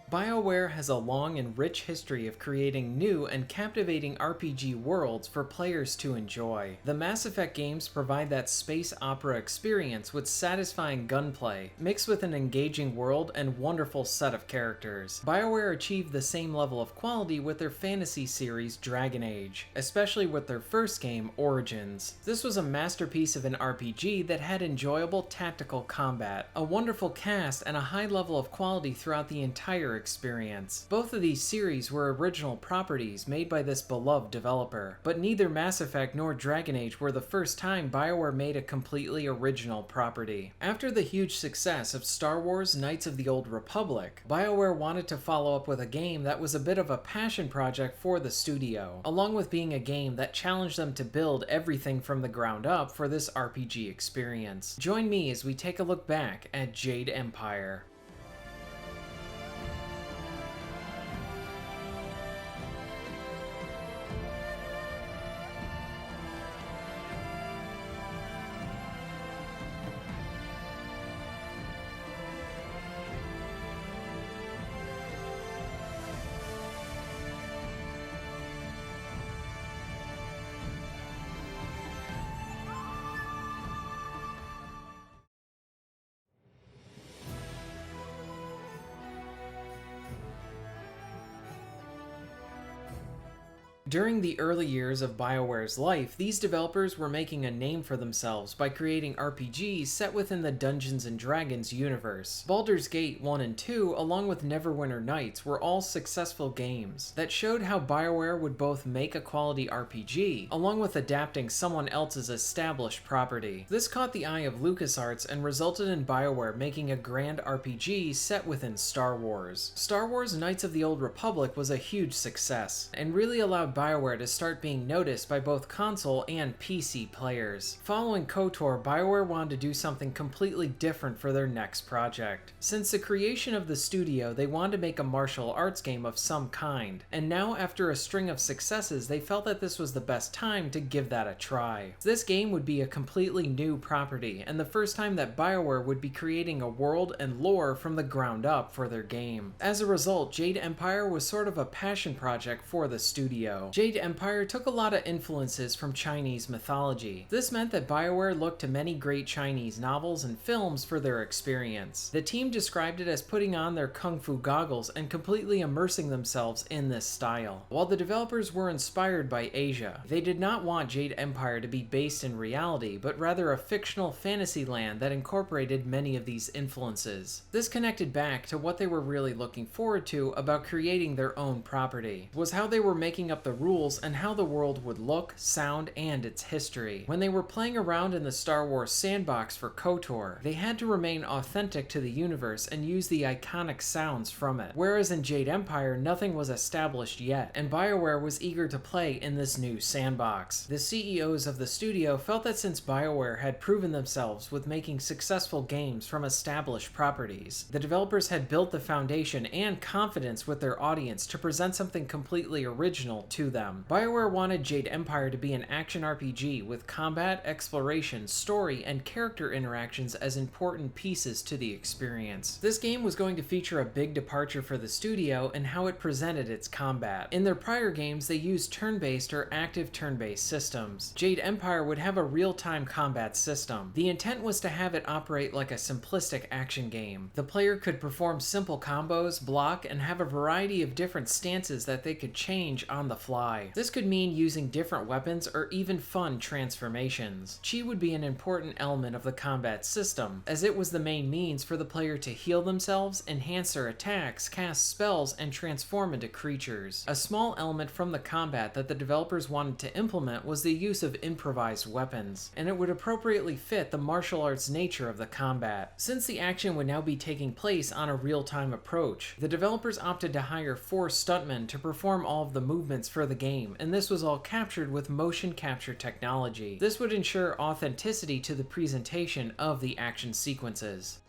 Bioware has a long and rich history of creating new and captivating RPG worlds for players to enjoy. The Mass Effect games provide that space opera experience with satisfying gunplay, mixed with an engaging world and wonderful set of characters. Bioware achieved the same level of quality with their fantasy series Dragon Age, especially with their first game, Origins. This was a masterpiece of an RPG that had enjoyable tactical combat, a wonderful cast, and a high level of quality throughout the entire experience. Both of these series were original properties made by this beloved developer, but neither Mass Effect nor Dragon Age were the first time Bioware made a completely original property. After the huge success of Star Wars Knights of the Old Republic, Bioware wanted to follow up with a game that was a bit of a passion project for the studio, along with being a game that challenged them to build everything from the ground up for this RPG experience. Join me as we take a look back at Jade Empire. During the early years of BioWare's life, these developers were making a name for themselves by creating RPGs set within the Dungeons & Dragons universe. Baldur's Gate 1 and 2, along with Neverwinter Nights, were all successful games that showed how BioWare would both make a quality RPG, along with adapting someone else's established property. This caught the eye of LucasArts and resulted in BioWare making a grand RPG set within Star Wars. Star Wars Knights of the Old Republic was a huge success, and really allowed BioWare to start being noticed by both console and PC players. Following KOTOR, BioWare wanted to do something completely different for their next project. Since the creation of the studio, they wanted to make a martial arts game of some kind, and now after a string of successes, they felt that this was the best time to give that a try. This game would be a completely new property, and the first time that BioWare would be creating a world and lore from the ground up for their game. As a result, Jade Empire was sort of a passion project for the studio. Jade Empire took a lot of influences from Chinese mythology. This meant that BioWare looked to many great Chinese novels and films for their experience. The team described it as putting on their kung fu goggles and completely immersing themselves in this style. While the developers were inspired by Asia, they did not want Jade Empire to be based in reality, but rather a fictional fantasy land that incorporated many of these influences. This connected back to what they were really looking forward to about creating their own property, was how they were making up the rules and how the world would look, sound, and its history. When they were playing around in the Star Wars sandbox for KOTOR, they had to remain authentic to the universe and use the iconic sounds from it. Whereas in Jade Empire, nothing was established yet, and BioWare was eager to play in this new sandbox. The CEOs of the studio felt that since BioWare had proven themselves with making successful games from established properties, the developers had built the foundation and confidence with their audience to present something completely original to them. BioWare wanted Jade Empire to be an action RPG with combat, exploration, story, and character interactions as important pieces to the experience. This game was going to feature a big departure for the studio in how it presented its combat. In their prior games, they used turn-based or active turn-based systems. Jade Empire would have a real-time combat system. The intent was to have it operate like a simplistic action game. The player could perform simple combos, block, and have a variety of different stances that they could change on the fly. This could mean using different weapons or even fun transformations. Chi would be an important element of the combat system, as it was the main means for the player to heal themselves, enhance their attacks, cast spells, and transform into creatures. A small element from the combat that the developers wanted to implement was the use of improvised weapons, and it would appropriately fit the martial arts nature of the combat. Since the action would now be taking place on a real-time approach, the developers opted to hire 4 stuntmen to perform all of the movements for the game, and this was all captured with motion capture technology. This would ensure authenticity to the presentation of the action sequences.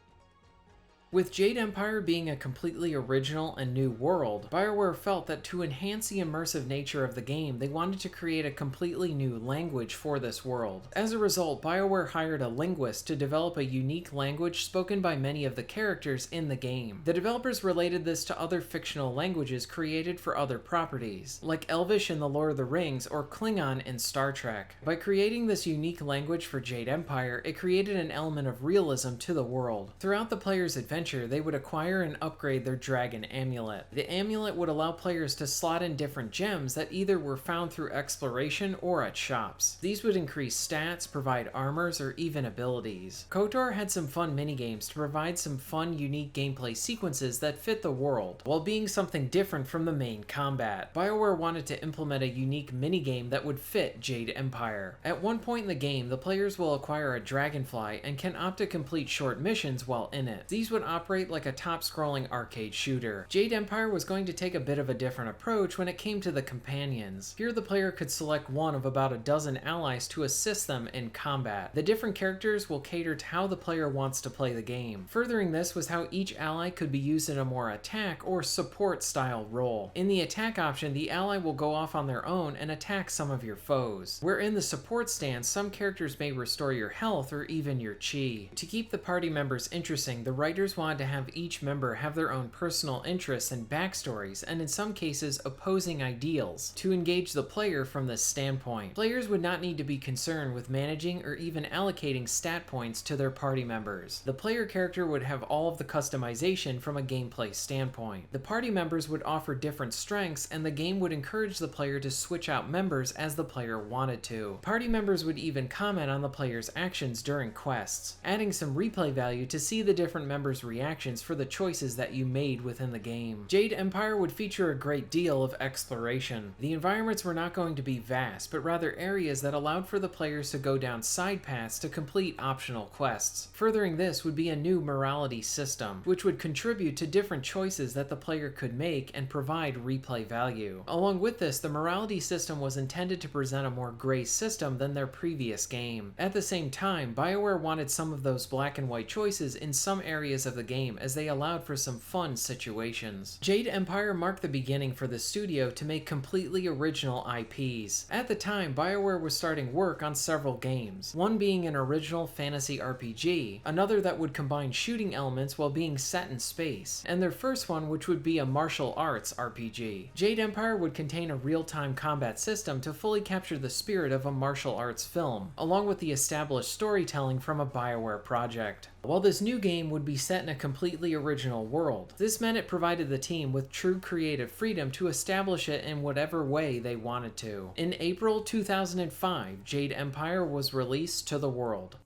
With Jade Empire being a completely original and new world, Bioware felt that to enhance the immersive nature of the game, they wanted to create a completely new language for this world. As a result, Bioware hired a linguist to develop a unique language spoken by many of the characters in the game. The developers related this to other fictional languages created for other properties, like Elvish in The Lord of the Rings or Klingon in Star Trek. By creating this unique language for Jade Empire, it created an element of realism to the world. Throughout the player's adventure, they would acquire and upgrade their dragon amulet. The amulet would allow players to slot in different gems that either were found through exploration or at shops. These would increase stats, provide armors, or even abilities. KOTOR had some fun minigames to provide some fun, unique gameplay sequences that fit the world, while being something different from the main combat. Bioware wanted to implement a unique minigame that would fit Jade Empire. At one point in the game, the players will acquire a dragonfly and can opt to complete short missions while in it. These would operate like a top-scrolling arcade shooter. Jade Empire was going to take a bit of a different approach when it came to the companions. Here the player could select one of about a dozen allies to assist them in combat. The different characters will cater to how the player wants to play the game. Furthering this was how each ally could be used in a more attack or support style role. In the attack option, the ally will go off on their own and attack some of your foes. Where in the support stance, some characters may restore your health or even your chi. To keep the party members interesting, the writers wanted to have each member have their own personal interests and backstories, and in some cases opposing ideals, to engage the player from this standpoint. Players would not need to be concerned with managing or even allocating stat points to their party members. The player character would have all of the customization from a gameplay standpoint. The party members would offer different strengths, and the game would encourage the player to switch out members as the player wanted to. Party members would even comment on the player's actions during quests, adding some replay value to see the different members' reactions for the choices that you made within the game. Jade Empire would feature a great deal of exploration. The environments were not going to be vast, but rather areas that allowed for the players to go down side paths to complete optional quests. Furthering this would be a new morality system, which would contribute to different choices that the player could make and provide replay value. Along with this, the morality system was intended to present a more gray system than their previous game. At the same time, Bioware wanted some of those black and white choices in some areas of the game, as they allowed for some fun situations. Jade Empire marked the beginning for the studio to make completely original IPs. At the time, Bioware was starting work on several games, one being an original fantasy RPG, another that would combine shooting elements while being set in space, and their first one, which would be a martial arts RPG. Jade Empire would contain a real-time combat system to fully capture the spirit of a martial arts film, along with the established storytelling from a Bioware project. While this new game would be set in a completely original world, this meant it provided the team with true creative freedom to establish it in whatever way they wanted to. In April 2005, Jade Empire was released to the world.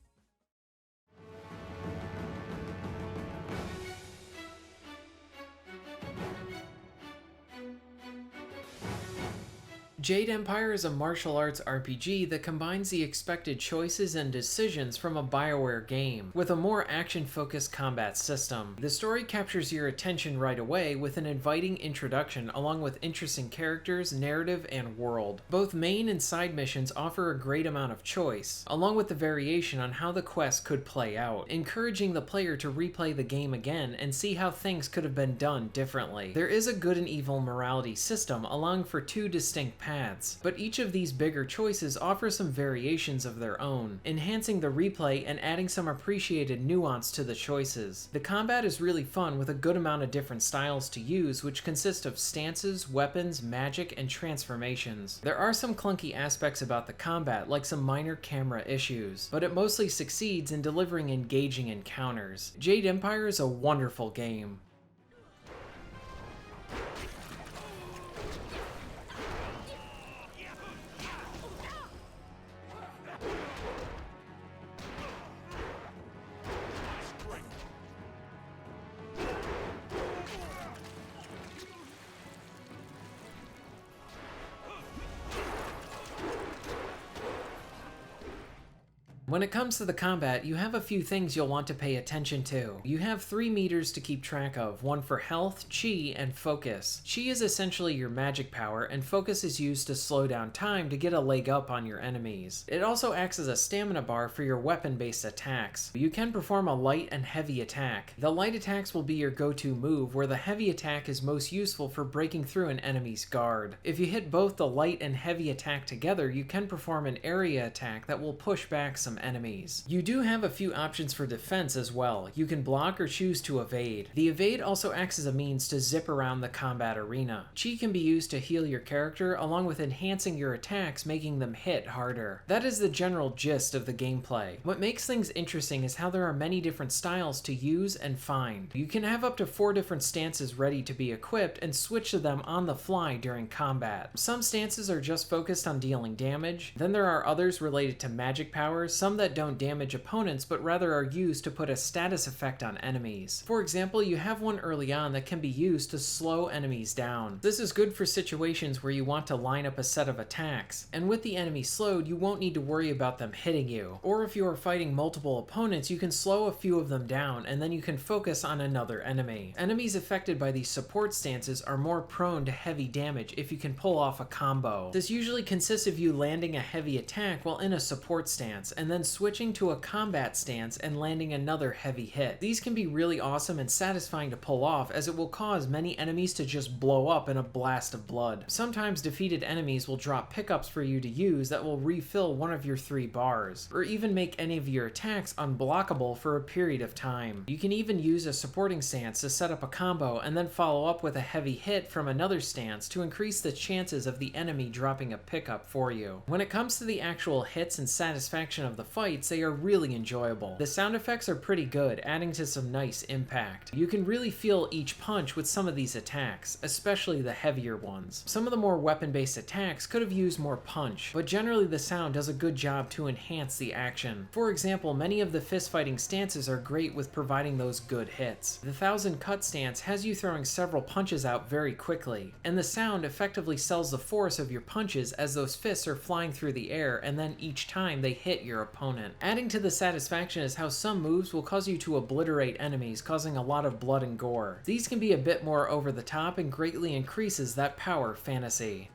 Jade Empire is a martial arts RPG that combines the expected choices and decisions from a Bioware game with a more action-focused combat system. The story captures your attention right away with an inviting introduction along with interesting characters, narrative, and world. Both main and side missions offer a great amount of choice, along with the variation on how the quest could play out, encouraging the player to replay the game again and see how things could have been done differently. There is a good and evil morality system, allowing for two distinct paths, but each of these bigger choices offer some variations of their own, enhancing the replay and adding some appreciated nuance to the choices. The combat is really fun with a good amount of different styles to use, which consist of stances, weapons, magic, and transformations. There are some clunky aspects about the combat, like some minor camera issues, but it mostly succeeds in delivering engaging encounters. Jade Empire is a wonderful game. When it comes to the combat, you have a few things you'll want to pay attention to. You have 3 meters to keep track of, one for health, chi, and focus. Chi is essentially your magic power, and focus is used to slow down time to get a leg up on your enemies. It also acts as a stamina bar for your weapon-based attacks. You can perform a light and heavy attack. The light attacks will be your go-to move, where the heavy attack is most useful for breaking through an enemy's guard. If you hit both the light and heavy attack together, you can perform an area attack that will push back some enemies. You do have a few options for defense as well. You can block or choose to evade. The evade also acts as a means to zip around the combat arena. Chi can be used to heal your character along with enhancing your attacks, making them hit harder. That is the general gist of the gameplay. What makes things interesting is how there are many different styles to use and find. You can have up to 4 different stances ready to be equipped and switch to them on the fly during combat. Some stances are just focused on dealing damage, then there are others related to magic powers, some that don't damage opponents but rather are used to put a status effect on enemies. For example, you have one early on that can be used to slow enemies down. This is good for situations where you want to line up a set of attacks, and with the enemy slowed, you won't need to worry about them hitting you. Or if you are fighting multiple opponents, you can slow a few of them down and then you can focus on another enemy. Enemies affected by these support stances are more prone to heavy damage if you can pull off a combo. This usually consists of you landing a heavy attack while in a support stance, and then switching to a combat stance and landing another heavy hit. These can be really awesome and satisfying to pull off, as it will cause many enemies to just blow up in a blast of blood. Sometimes defeated enemies will drop pickups for you to use that will refill one of your 3 bars, or even make any of your attacks unblockable for a period of time. You can even use a supporting stance to set up a combo and then follow up with a heavy hit from another stance to increase the chances of the enemy dropping a pickup for you. When it comes to the actual hits and satisfaction of the fights, they are really enjoyable. The sound effects are pretty good, adding to some nice impact. You can really feel each punch with some of these attacks, especially the heavier ones. Some of the more weapon-based attacks could have used more punch, but generally the sound does a good job to enhance the action. For example, many of the fist-fighting stances are great with providing those good hits. The 1000 cut stance has you throwing several punches out very quickly, and the sound effectively sells the force of your punches as those fists are flying through the air and then each time they hit your opponent. Adding to the satisfaction is how some moves will cause you to obliterate enemies, causing a lot of blood and gore. These can be a bit more over the top and greatly increases that power fantasy.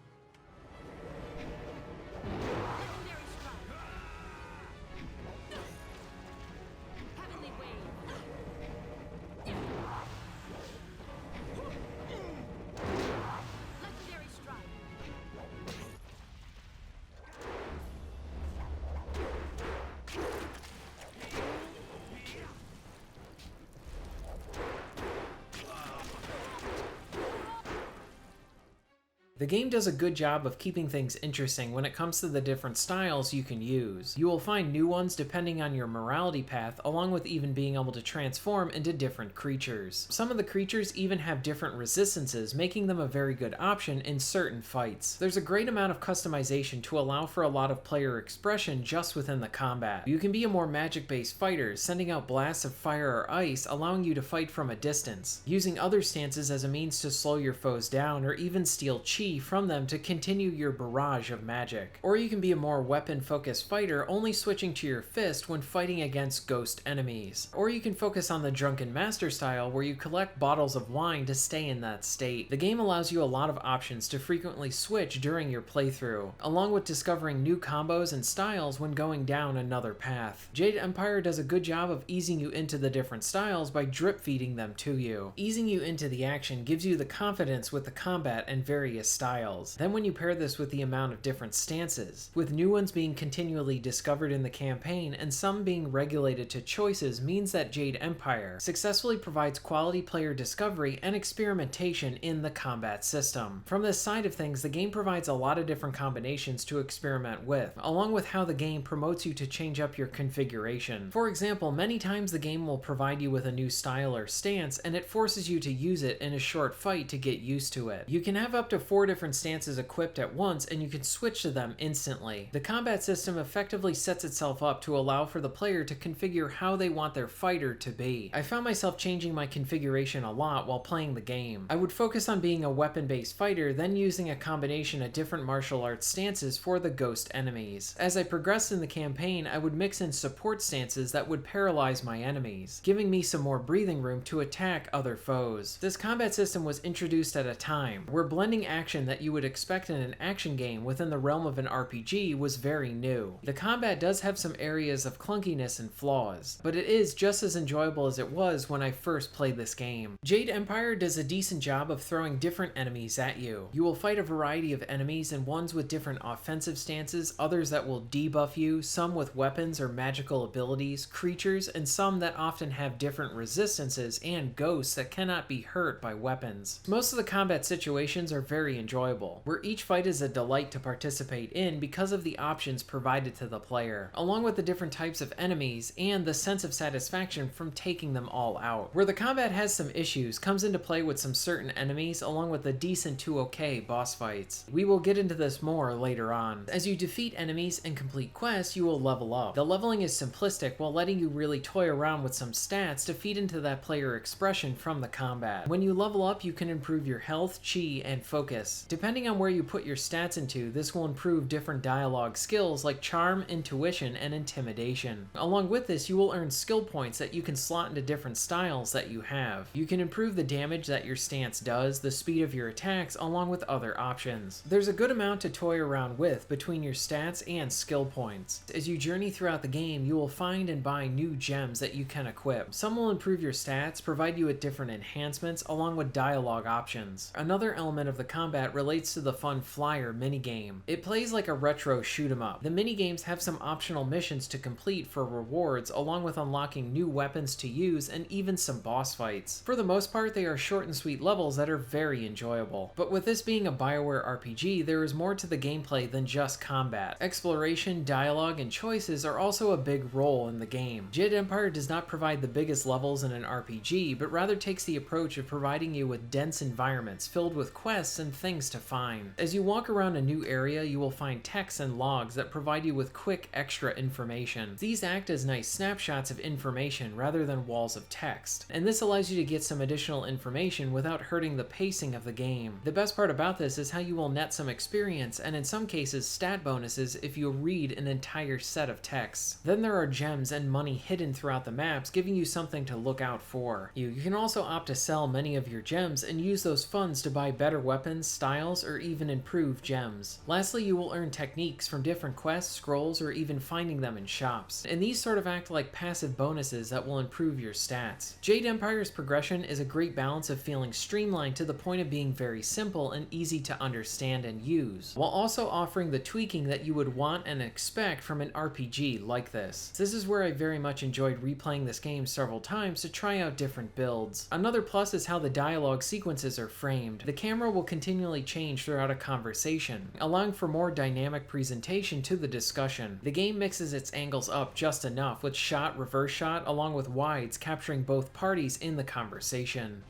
The game does a good job of keeping things interesting when it comes to the different styles you can use. You will find new ones depending on your morality path, along with even being able to transform into different creatures. Some of the creatures even have different resistances, making them a very good option in certain fights. There's a great amount of customization to allow for a lot of player expression just within the combat. You can be a more magic-based fighter, sending out blasts of fire or ice, allowing you to fight from a distance, using other stances as a means to slow your foes down or even steal chi from them to continue your barrage of magic. Or you can be a more weapon-focused fighter, only switching to your fist when fighting against ghost enemies. Or you can focus on the Drunken Master style, where you collect bottles of wine to stay in that state. The game allows you a lot of options to frequently switch during your playthrough, along with discovering new combos and styles when going down another path. Jade Empire does a good job of easing you into the different styles by drip-feeding them to you. Easing you into the action gives you the confidence with the combat and various styles. Then when you pair this with the amount of different stances, with new ones being continually discovered in the campaign and some being regulated to choices, means that Jade Empire successfully provides quality player discovery and experimentation in the combat system. From this side of things, the game provides a lot of different combinations to experiment with, along with how the game promotes you to change up your configuration. For example, many times the game will provide you with a new style or stance, and it forces you to use it in a short fight to get used to it. You can have up to 4 different stances equipped at once, and you can switch to them instantly. The combat system effectively sets itself up to allow for the player to configure how they want their fighter to be. I found myself changing my configuration a lot while playing the game. I would focus on being a weapon-based fighter, then using a combination of different martial arts stances for the ghost enemies. As I progressed in the campaign, I would mix in support stances that would paralyze my enemies, giving me some more breathing room to attack other foes. This combat system was introduced at a time where blending action that you would expect in an action game within the realm of an RPG was very new. The combat does have some areas of clunkiness and flaws, but it is just as enjoyable as it was when I first played this game. Jade Empire does a decent job of throwing different enemies at you. You will fight a variety of enemies, and ones with different offensive stances, others that will debuff you, some with weapons or magical abilities, creatures, and some that often have different resistances, and ghosts that cannot be hurt by weapons. Most of the combat situations are very enjoyable, where each fight is a delight to participate in because of the options provided to the player, along with the different types of enemies and the sense of satisfaction from taking them all out. Where the combat has some issues comes into play with some certain enemies, along with the decent to okay boss fights. We will get into this more later on. As you defeat enemies and complete quests, you will level up. The leveling is simplistic while letting you really toy around with some stats to feed into that player expression from the combat. When you level up, you can improve your health, chi, and focus. Depending on where you put your stats into, this will improve different dialogue skills like charm, intuition, and intimidation. Along with this, you will earn skill points that you can slot into different styles that you have. You can improve the damage that your stance does, the speed of your attacks, along with other options. There's a good amount to toy around with between your stats and skill points. As you journey throughout the game, you will find and buy new gems that you can equip. Some will improve your stats, provide you with different enhancements, along with dialogue options. Another element of the combat relates to the fun flyer minigame. It plays like a retro shoot 'em up. The minigames have some optional missions to complete for rewards, along with unlocking new weapons to use and even some boss fights. For the most part, they are short and sweet levels that are very enjoyable. But with this being a Bioware RPG, there is more to the gameplay than just combat. Exploration, dialogue, and choices are also a big role in the game. Jade Empire does not provide the biggest levels in an RPG, but rather takes the approach of providing you with dense environments filled with quests and things to find. As you walk around a new area, you will find texts and logs that provide you with quick extra information. These act as nice snapshots of information rather than walls of text, and this allows you to get some additional information without hurting the pacing of the game. The best part about this is how you will net some experience and in some cases stat bonuses if you read an entire set of texts. Then there are gems and money hidden throughout the maps, giving you something to look out for. You can also opt to sell many of your gems and use those funds to buy better weapons, styles, or even improve gems. Lastly, you will earn techniques from different quests, scrolls, or even finding them in shops, and these sort of act like passive bonuses that will improve your stats. Jade Empire's progression is a great balance of feeling streamlined to the point of being very simple and easy to understand and use, while also offering the tweaking that you would want and expect from an RPG like this. This is where I very much enjoyed replaying this game several times to try out different builds. Another plus is how the dialogue sequences are framed. The camera will continually change throughout a conversation, allowing for more dynamic presentation to the discussion. The game mixes its angles up just enough, with shot, reverse shot, along with wides capturing both parties in the conversation.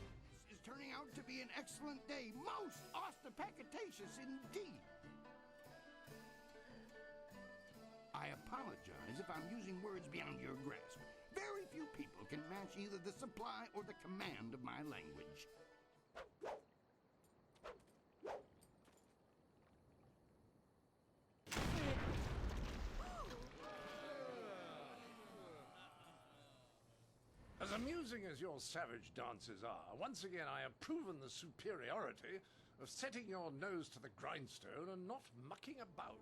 This is turning out to be an excellent day, most ostentatious indeed. I apologize if I'm using words beyond your grasp. Very few people can match either the supply or the command of my language. As amusing as your savage dances are, once again I have proven the superiority of setting your nose to the grindstone and not mucking about.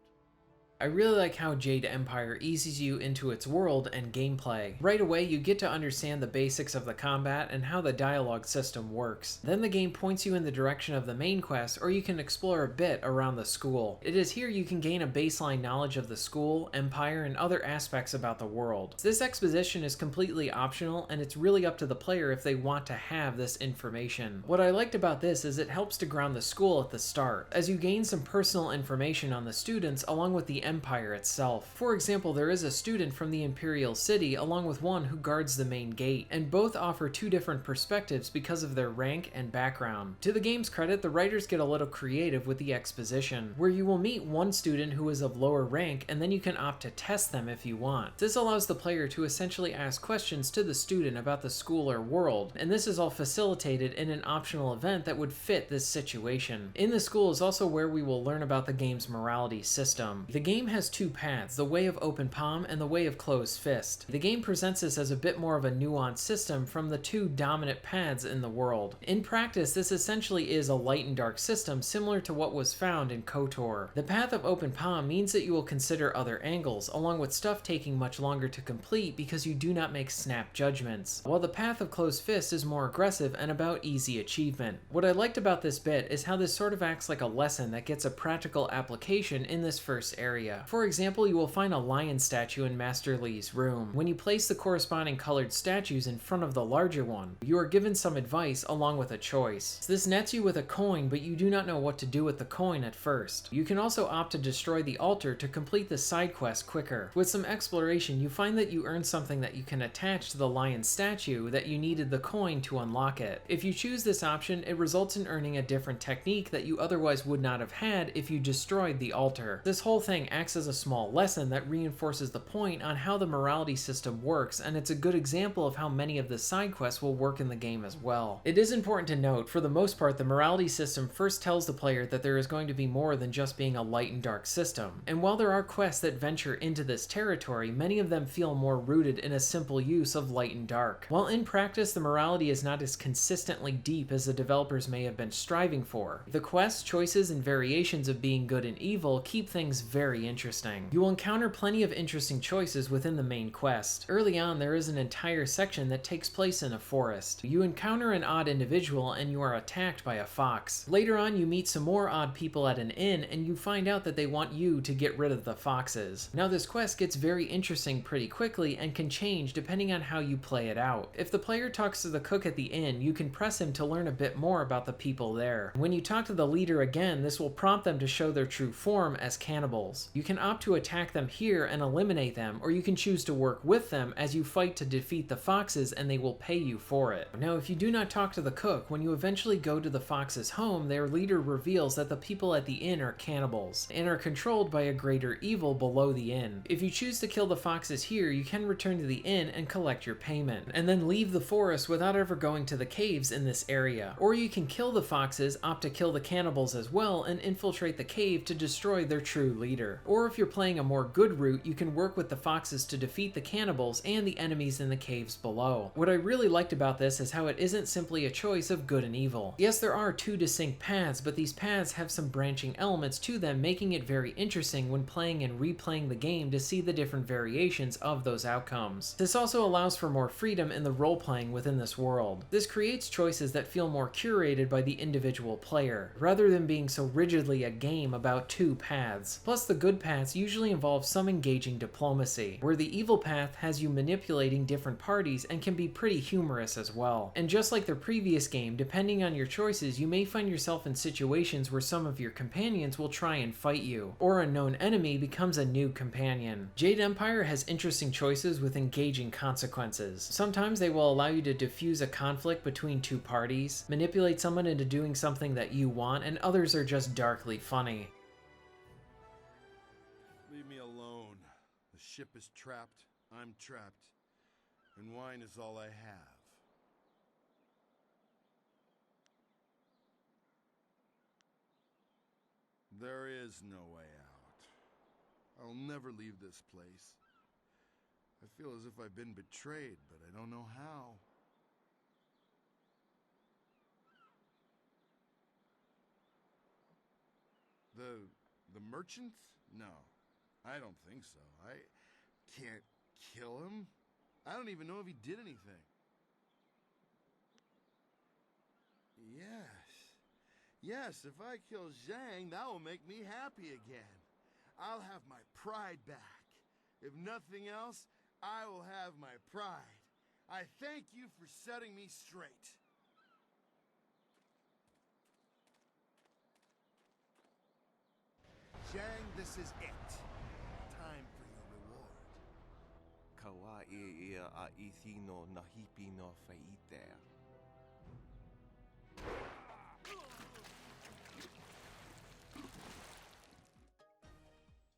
I really like how Jade Empire eases you into its world and gameplay. Right away, you get to understand the basics of the combat and how the dialogue system works. Then the game points you in the direction of the main quest, or you can explore a bit around the school. It is here you can gain a baseline knowledge of the school, empire, and other aspects about the world. This exposition is completely optional, and it's really up to the player if they want to have this information. What I liked about this is it helps to ground the school at the start, as you gain some personal information on the students along with the Empire itself. For example, there is a student from the Imperial City along with one who guards the main gate, and both offer two different perspectives because of their rank and background. To the game's credit, the writers get a little creative with the exposition, where you will meet one student who is of lower rank and then you can opt to test them if you want. This allows the player to essentially ask questions to the student about the school or world, and this is all facilitated in an optional event that would fit this situation. In the school is also where we will learn about the game's morality system. The game has two paths, the way of open palm and the way of closed fist. The game presents this as a bit more of a nuanced system from the two dominant paths in the world. In practice, this essentially is a light and dark system similar to what was found in KOTOR. The path of open palm means that you will consider other angles, along with stuff taking much longer to complete because you do not make snap judgments, while the path of closed fist is more aggressive and about easy achievement. What I liked about this bit is how this sort of acts like a lesson that gets a practical application in this first area. For example, you will find a lion statue in Master Lee's room. When you place the corresponding colored statues in front of the larger one, you are given some advice along with a choice. This nets you with a coin, but you do not know what to do with the coin at first. You can also opt to destroy the altar to complete the side quest quicker. With some exploration, you find that you earn something that you can attach to the lion statue that you needed the coin to unlock it. If you choose this option, it results in earning a different technique that you otherwise would not have had if you destroyed the altar. This whole thing acts as a small lesson that reinforces the point on how the morality system works, and it's a good example of how many of the side quests will work in the game as well. It is important to note, for the most part, the morality system first tells the player that there is going to be more than just being a light and dark system. And while there are quests that venture into this territory, many of them feel more rooted in a simple use of light and dark. While in practice, the morality is not as consistently deep as the developers may have been striving for, the quests, choices, and variations of being good and evil keep things very interesting. You will encounter plenty of interesting choices within the main quest. Early on, there is an entire section that takes place in a forest. You encounter an odd individual and you are attacked by a fox. Later on, you meet some more odd people at an inn and you find out that they want you to get rid of the foxes. Now this quest gets very interesting pretty quickly and can change depending on how you play it out. If the player talks to the cook at the inn, you can press him to learn a bit more about the people there. When you talk to the leader again, this will prompt them to show their true form as cannibals. You can opt to attack them here and eliminate them, or you can choose to work with them as you fight to defeat the foxes and they will pay you for it. Now, if you do not talk to the cook, when you eventually go to the fox's home, their leader reveals that the people at the inn are cannibals and are controlled by a greater evil below the inn. If you choose to kill the foxes here, you can return to the inn and collect your payment, and then leave the forest without ever going to the caves in this area. Or you can kill the foxes, opt to kill the cannibals as well, and infiltrate the cave to destroy their true leader. Or if you're playing a more good route, you can work with the foxes to defeat the cannibals and the enemies in the caves below. What I really liked about this is how it isn't simply a choice of good and evil. Yes, there are two distinct paths, but these paths have some branching elements to them, making it very interesting when playing and replaying the game to see the different variations of those outcomes. This also allows for more freedom in the role-playing within this world. This creates choices that feel more curated by the individual player, rather than being so rigidly a game about two paths. Plus, the good paths usually involve some engaging diplomacy, where the evil path has you manipulating different parties and can be pretty humorous as well. And just like the previous game, depending on your choices, you may find yourself in situations where some of your companions will try and fight you, or a known enemy becomes a new companion. Jade Empire has interesting choices with engaging consequences. Sometimes they will allow you to diffuse a conflict between two parties, manipulate someone into doing something that you want, and others are just darkly funny. Leave me alone. The ship is trapped, I'm trapped, and wine is all I have. There is no way out. I'll never leave this place. I feel as if I've been betrayed, but I don't know how. The merchant? No, I don't think so. I can't kill him. I don't even know if he did anything. Yes, if I kill Zhang, that will make me happy again. I'll have my pride back. If nothing else, I will have my pride. I thank you for setting me straight. Zhang, this is it. kawaii ia a ithi no nahipi no faitea.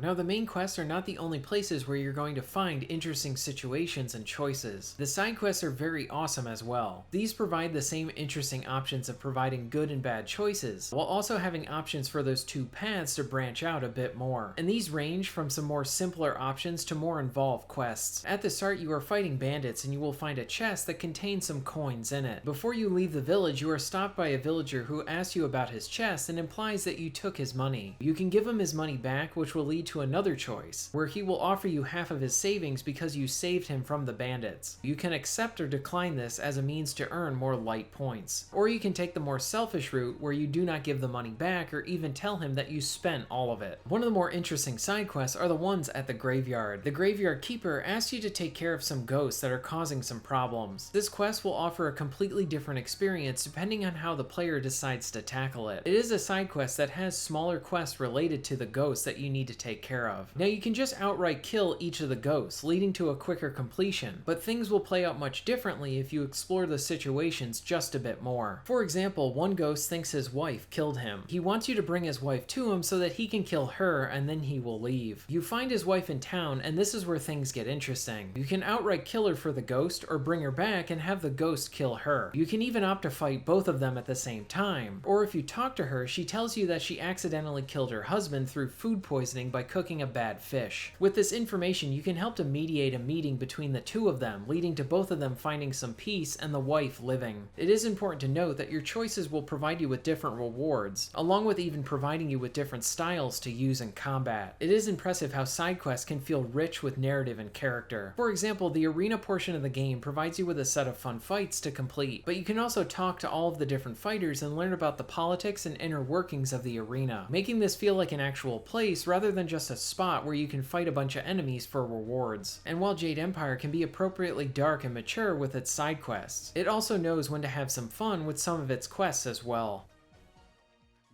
Now, the main quests are not the only places where you're going to find interesting situations and choices. The side quests are very awesome as well. These provide the same interesting options of providing good and bad choices, while also having options for those two paths to branch out a bit more. And these range from some more simpler options to more involved quests. At the start, you are fighting bandits and you will find a chest that contains some coins in it. Before you leave the village, you are stopped by a villager who asks you about his chest and implies that you took his money. You can give him his money back, which will lead to another choice, where he will offer you half of his savings because you saved him from the bandits. You can accept or decline this as a means to earn more light points. Or you can take the more selfish route where you do not give the money back or even tell him that you spent all of it. One of the more interesting side quests are the ones at the graveyard. The graveyard keeper asks you to take care of some ghosts that are causing some problems. This quest will offer a completely different experience depending on how the player decides to tackle it. It is a side quest that has smaller quests related to the ghosts that you need to take care of. Now, you can just outright kill each of the ghosts, leading to a quicker completion, but things will play out much differently if you explore the situations just a bit more. For example, one ghost thinks his wife killed him. He wants you to bring his wife to him so that he can kill her and then he will leave. You find his wife in town, and this is where things get interesting. You can outright kill her for the ghost or bring her back and have the ghost kill her. You can even opt to fight both of them at the same time, or if you talk to her, she tells you that she accidentally killed her husband through food poisoning by cooking a bad fish. With this information, you can help to mediate a meeting between the two of them, leading to both of them finding some peace and the wife living. It is important to note that your choices will provide you with different rewards, along with even providing you with different styles to use in combat. It is impressive how side quests can feel rich with narrative and character. For example, the arena portion of the game provides you with a set of fun fights to complete, but you can also talk to all of the different fighters and learn about the politics and inner workings of the arena, making this feel like an actual place rather than just a spot where you can fight a bunch of enemies for rewards. And while Jade Empire can be appropriately dark and mature with its side quests, it also knows when to have some fun with some of its quests as well.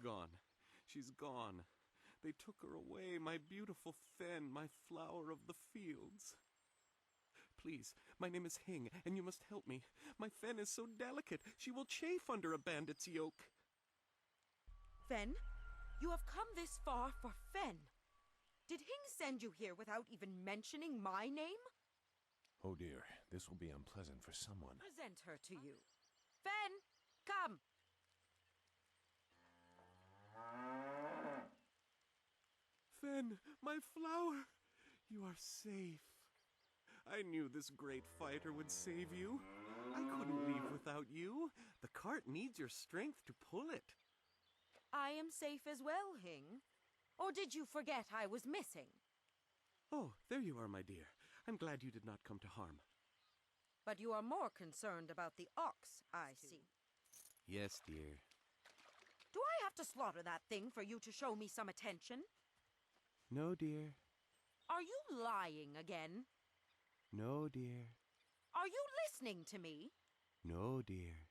Gone. She's gone. They took her away, my beautiful Fen, my flower of the fields. Please, my name is Hing, and you must help me. My Fen is so delicate, she will chafe under a bandit's yoke. Fen, you have come this far for Fen. Did Hing send you here without even mentioning my name? Oh dear, this will be unpleasant for someone. Present her to you. Fen, come! Fen, my flower, you are safe. I knew this great fighter would save you. I couldn't leave without you. The cart needs your strength to pull it. I am safe as well, Hing. Or did you forget I was missing? Oh, there you are, my dear. I'm glad you did not come to harm. But you are more concerned about the ox, I see. Yes, dear. Do I have to slaughter that thing for you to show me some attention? No, dear. Are you lying again? No, dear. Are you listening to me? No, dear.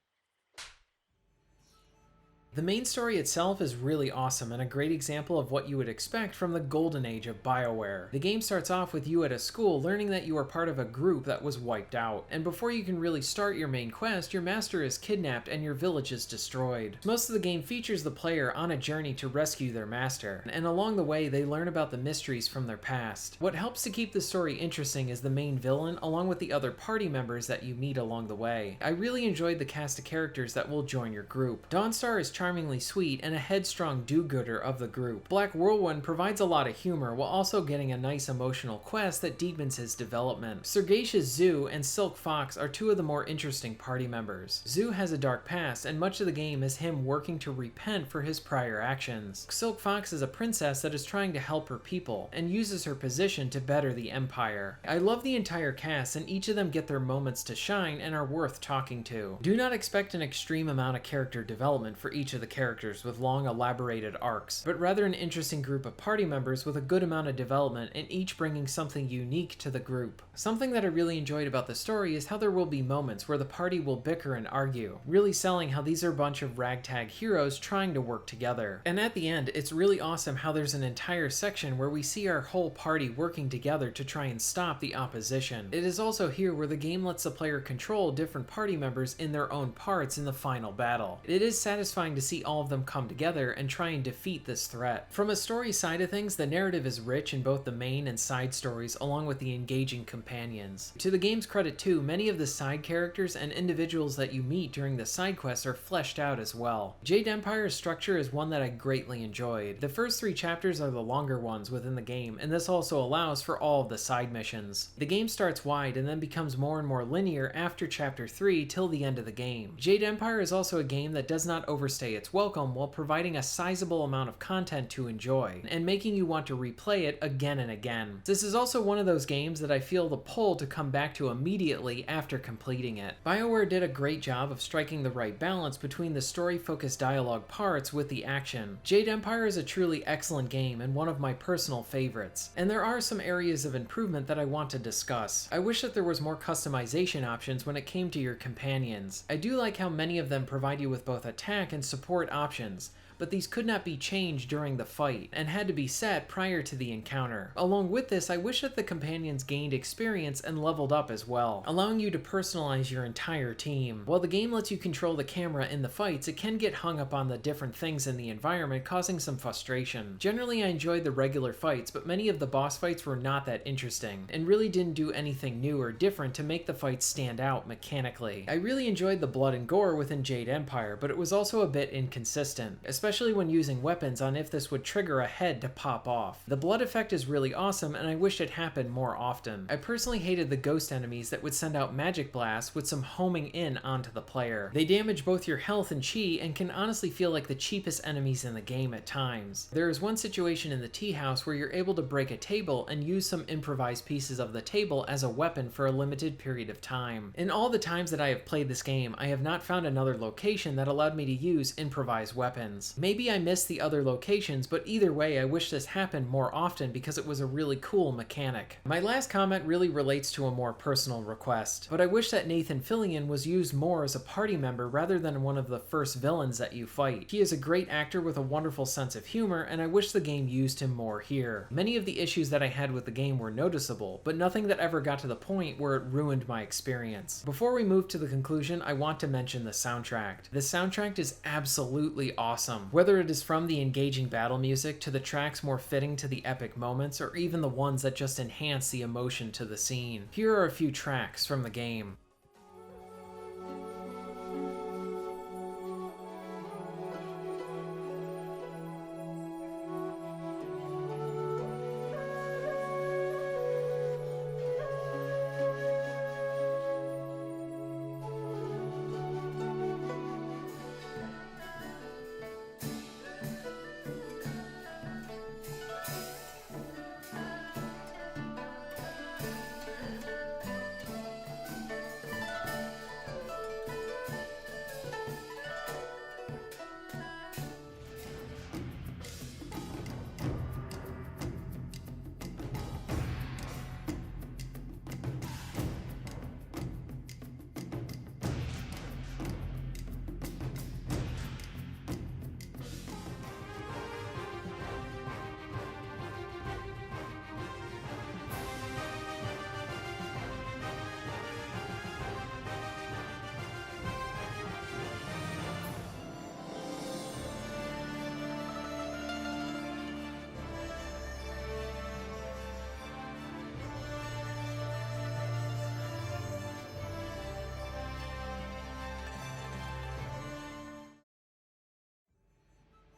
The main story itself is really awesome and a great example of what you would expect from the golden age of Bioware. The game starts off with you at a school learning that you are part of a group that was wiped out, and before you can really start your main quest, your master is kidnapped and your village is destroyed. Most of the game features the player on a journey to rescue their master, and along the way they learn about the mysteries from their past. What helps to keep the story interesting is the main villain along with the other party members that you meet along the way. I really enjoyed the cast of characters that will join your group. Dawnstar is charmingly sweet and a headstrong do-gooder of the group. Black Whirlwind provides a lot of humor while also getting a nice emotional quest that deepens his development. Sergacious Zoo and Silk Fox are two of the more interesting party members. Zoo has a dark past and much of the game is him working to repent for his prior actions. Silk Fox is a princess that is trying to help her people and uses her position to better the Empire. I love the entire cast and each of them get their moments to shine and are worth talking to. Do not expect an extreme amount of character development for each of the characters with long, elaborated arcs, but rather an interesting group of party members with a good amount of development and each bringing something unique to the group. Something that I really enjoyed about the story is how there will be moments where the party will bicker and argue, really selling how these are a bunch of ragtag heroes trying to work together. And at the end, it's really awesome how there's an entire section where we see our whole party working together to try and stop the opposition. It is also here where the game lets the player control different party members in their own parts in the final battle. It is satisfying to see all of them come together and try and defeat this threat. From a story side of things, the narrative is rich in both the main and side stories along with the engaging companions. To the game's credit too, many of the side characters and individuals that you meet during the side quests are fleshed out as well. Jade Empire's structure is one that I greatly enjoyed. The first 3 chapters are the longer ones within the game, and this also allows for all of the side missions. The game starts wide and then becomes more and more linear after chapter 3 till the end of the game. Jade Empire is also a game that does not overstay its welcome while providing a sizable amount of content to enjoy, and making you want to replay it again and again. This is also one of those games that I feel the pull to come back to immediately after completing it. Bioware did a great job of striking the right balance between the story-focused dialogue parts with the action. Jade Empire is a truly excellent game and one of my personal favorites, and there are some areas of improvement that I want to discuss. I wish that there was more customization options when it came to your companions. I do like how many of them provide you with both attack and support options, but these could not be changed during the fight, and had to be set prior to the encounter. Along with this, I wish that the companions gained experience and leveled up as well, allowing you to personalize your entire team. While the game lets you control the camera in the fights, it can get hung up on the different things in the environment, causing some frustration. Generally, I enjoyed the regular fights, but many of the boss fights were not that interesting, and really didn't do anything new or different to make the fights stand out mechanically. I really enjoyed the blood and gore within Jade Empire, but it was also a bit inconsistent, especially when using weapons on if this would trigger a head to pop off. The blood effect is really awesome, and I wish it happened more often. I personally hated the ghost enemies that would send out magic blasts with some homing in onto the player. They damage both your health and chi and can honestly feel like the cheapest enemies in the game at times. There is one situation in the tea house where you're able to break a table and use some improvised pieces of the table as a weapon for a limited period of time. In all the times that I have played this game, I have not found another location that allowed me to use improvised weapons. Maybe I missed the other locations, but either way, I wish this happened more often because it was a really cool mechanic. My last comment really relates to a more personal request, but I wish that Nathan Fillion was used more as a party member rather than one of the first villains that you fight. He is a great actor with a wonderful sense of humor, and I wish the game used him more here. Many of the issues that I had with the game were noticeable, but nothing that ever got to the point where it ruined my experience. Before we move to the conclusion, I want to mention the soundtrack. The soundtrack is absolutely awesome. Whether it is from the engaging battle music to the tracks more fitting to the epic moments, or even the ones that just enhance the emotion to the scene. Here are a few tracks from the game.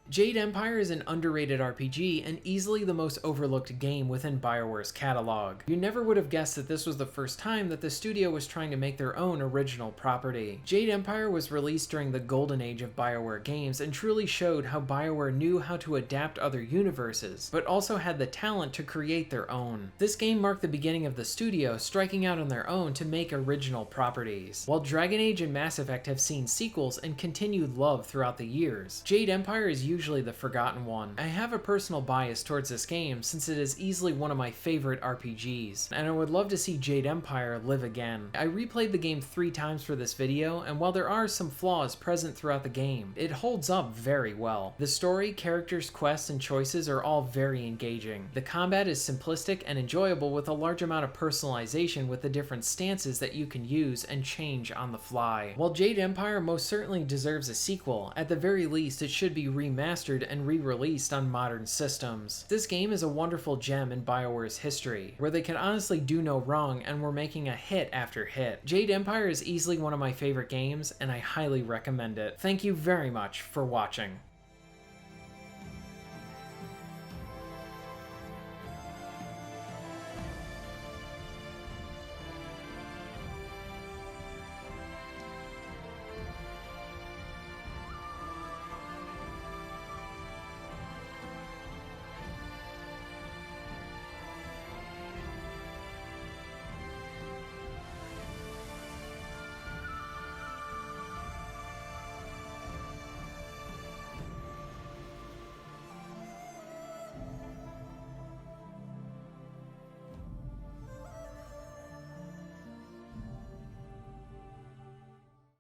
Jade Empire is an underrated RPG and easily the most overlooked game within Bioware's catalog. You never would have guessed that this was the first time that the studio was trying to make their own original property. Jade Empire was released during the golden age of Bioware games and truly showed how Bioware knew how to adapt other universes, but also had the talent to create their own. This game marked the beginning of the studio striking out on their own to make original properties. While Dragon Age and Mass Effect have seen sequels and continued love throughout the years, Jade Empire is usually the forgotten one. I have a personal bias towards this game since it is easily one of my favorite RPGs, and I would love to see Jade Empire live again. I replayed the game 3 times for this video, and while there are some flaws present throughout the game, it holds up very well. The story, characters, quests, and choices are all very engaging. The combat is simplistic and enjoyable with a large amount of personalization with the different stances that you can use and change on the fly. While Jade Empire most certainly deserves a sequel, at the very least it should be remastered and re-released on modern systems. This game is a wonderful gem in Bioware's history, where they can honestly do no wrong and were making a hit after hit. Jade Empire is easily one of my favorite games, and I highly recommend it. Thank you very much for watching.